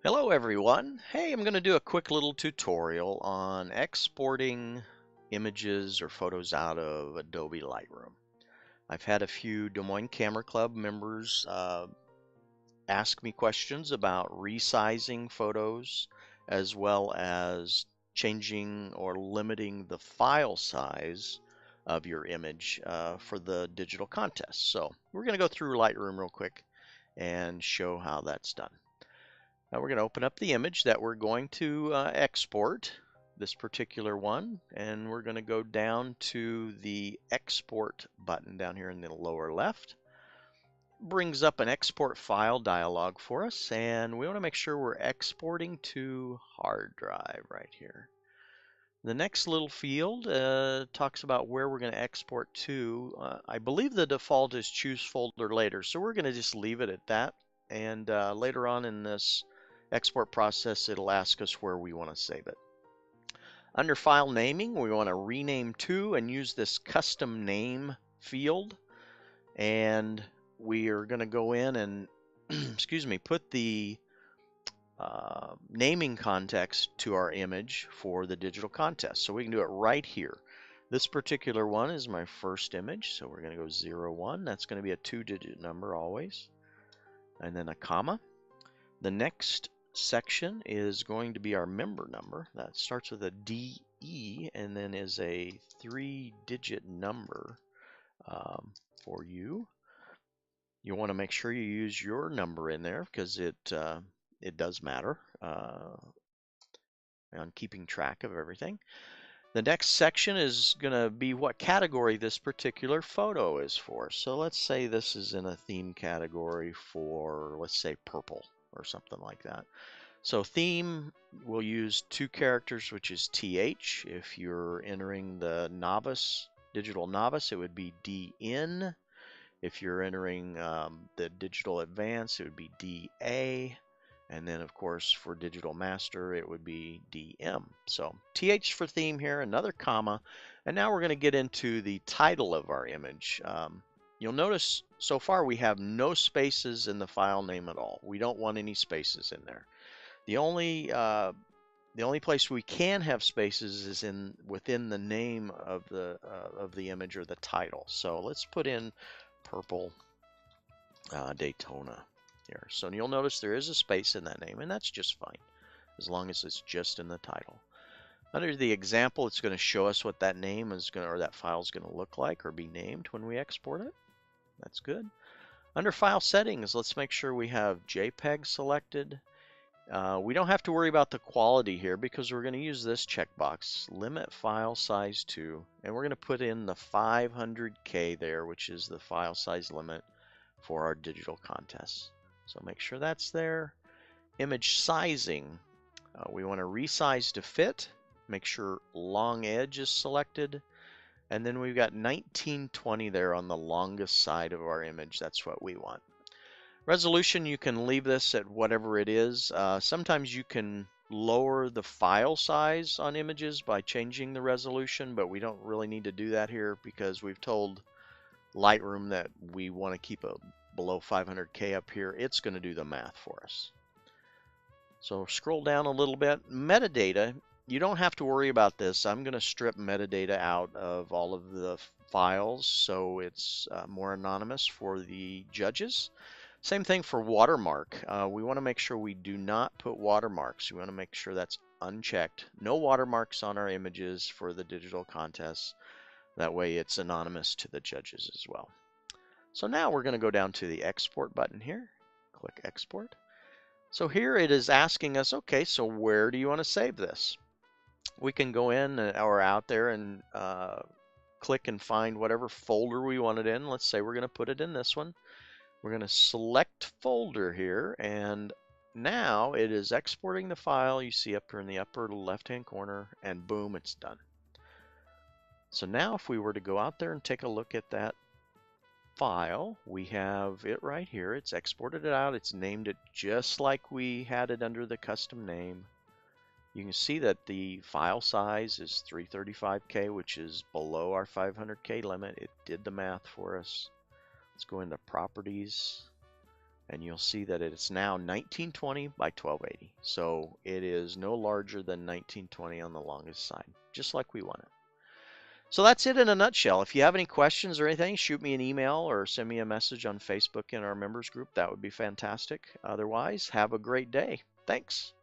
Hello everyone. Hey, I'm going to do a quick little tutorial on exporting images or photos out of Adobe Lightroom. I've had a few Des Moines Camera Club members ask me questions about resizing photos as well as changing or limiting the file size of your image for the digital contest. So we're going to go through Lightroom real quick and show how that's done. Now we're going to open up the image that we're going to export, this particular one, and we're going to go down to the export button down here in the lower left. Brings up an export file dialog for us, and we want to make sure we're exporting to hard drive right here. The next little field talks about where we're going to export to. I believe the default is choose folder later, so we're going to just leave it at that, and later on in this export process it'll ask us where we want to save it. Under file naming, we want to rename to and use this custom name field, and we are going to go in and excuse me, put the naming context to our image for the digital contest. So we can do it right here. This particular one is my first image, so we're going to go 01. That's going to be a 2-digit number always, and then a comma. The next section is going to be our member number. That starts with a DE and then is a 3-digit number for you. You want to make sure you use your number in there because it does matter on keeping track of everything. The next section is going to be what category this particular photo is for. So let's say this is in a theme category for, let's say, purple or something like that. So theme, we'll use 2 characters, which is TH. If you're entering the novice, digital novice, it would be DN. If you're entering the digital advanced, it would be DA. And then, of course, for digital master, it would be DM. So TH for theme here, another comma. And now we're going to get into the title of our image. You'll notice so far we have no spaces in the file name at all. We don't want any spaces in there. The only place we can have spaces is within the name of the image or the title. So let's put in purple Daytona here. So you'll notice there is a space in that name, and that's just fine as long as it's just in the title. Under the example, it's going to show us what that name is going to, or that file is going to look like or be named when we export it. That's good. Under file settings, let's make sure we have JPEG selected. We don't have to worry about the quality here because we're going to use this checkbox, limit file size to, and we're going to put in the 500K there, which is the file size limit for our digital contests. So make sure that's there. Image sizing, we want to resize to fit. Make sure long edge is selected. And then we've got 1920 there on the longest side of our image. That's what we want. Resolution, you can leave this at whatever it is. Sometimes you can lower the file size on images by changing the resolution, but we don't really need to do that here because we've told Lightroom that we want to keep it below 500K up here. It's going to do the math for us. So scroll down a little bit. Metadata, you don't have to worry about this. I'm going to strip metadata out of all of the files so it's more anonymous for the judges. Same thing for watermark. We want to make sure we do not put watermarks. We want to make sure that's unchecked. No watermarks on our images for the digital contests. That way it's anonymous to the judges as well. So now we're going to go down to the export button here. Click export. So here it is asking us, okay, so where do you want to save this? We can go in or out there and click and find whatever folder we want it in. Let's say we're going to put it in this one. We're going to select folder here, and now it is exporting the file you see up here in the upper left-hand corner, and boom, it's done. So now if we were to go out there and take a look at that file, we have it right here. It's exported it out. It's named it just like we had it under the custom name. You can see that the file size is 335K, which is below our 500K limit. It did the math for us. Let's go into properties, And you'll see that it's now 1920 by 1280. So it is no larger than 1920 on the longest side, just like we want it. So that's it in a nutshell. If you have any questions or anything, shoot me an email or send me a message on Facebook in our members group. That would be fantastic. Otherwise, have a great day. Thanks.